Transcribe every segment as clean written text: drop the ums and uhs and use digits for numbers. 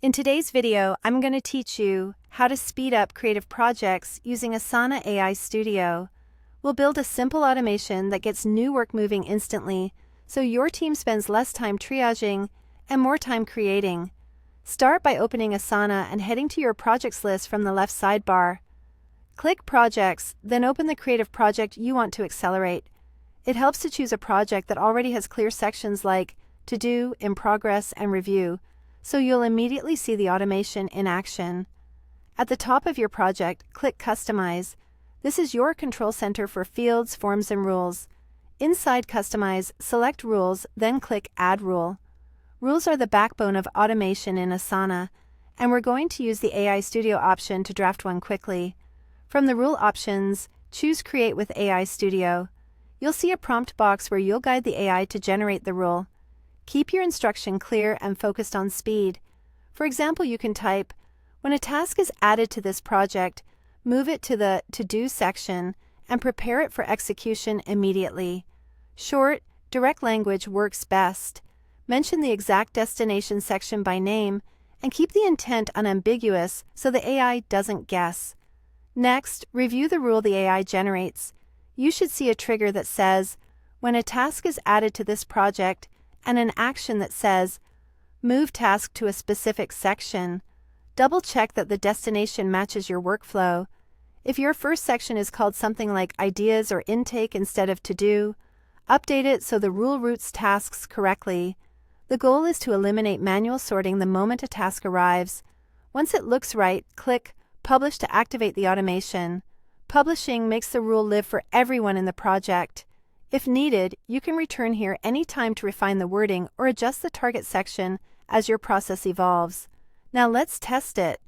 In today's video, I'm going to teach you how to speed up creative projects using Asana AI Studio. We'll build a simple automation that gets new work moving instantly, so your team spends less time triaging and more time creating. Start by opening Asana and heading to your projects list from the left sidebar. Click Projects, then open the creative project you want to accelerate. It helps to choose a project that already has clear sections like To Do, In Progress, and Review, so you'll immediately see the automation in action. At the top of your project, click Customize. This is your control center for fields, forms, and rules. Inside Customize, select Rules, then click Add Rule. Rules are the backbone of automation in Asana, and we're going to use the AI Studio option to draft one quickly. From the rule options, choose Create with AI Studio. You'll see a prompt box where you'll guide the AI to generate the rule. Keep your instruction clear and focused on speed. For example, you can type, when a task is added to this project, move it to the To Do section and prepare it for execution immediately. Short, direct language works best. Mention the exact destination section by name and keep the intent unambiguous so the AI doesn't guess. Next, review the rule the AI generates. You should see a trigger that says, when a task is added to this project, and an action that says, move task to a specific section. Double-check that the destination matches your workflow. If your first section is called something like Ideas or Intake instead of To Do, update it so the rule routes tasks correctly. The goal is to eliminate manual sorting the moment a task arrives. Once it looks right, click Publish to activate the automation. Publishing makes the rule live for everyone in the project. If needed, you can return here anytime to refine the wording or adjust the target section as your process evolves. Now let's test it.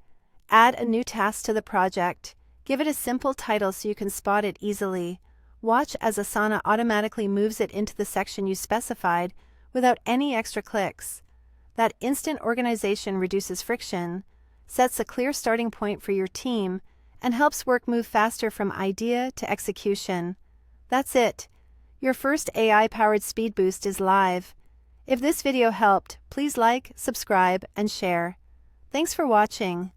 Add a new task to the project. Give it a simple title so you can spot it easily. Watch as Asana automatically moves it into the section you specified without any extra clicks. That instant organization reduces friction, sets a clear starting point for your team, and helps work move faster from idea to execution. That's it. Your first AI-powered speed boost is live. If this video helped, please like, subscribe, and share. Thanks for watching.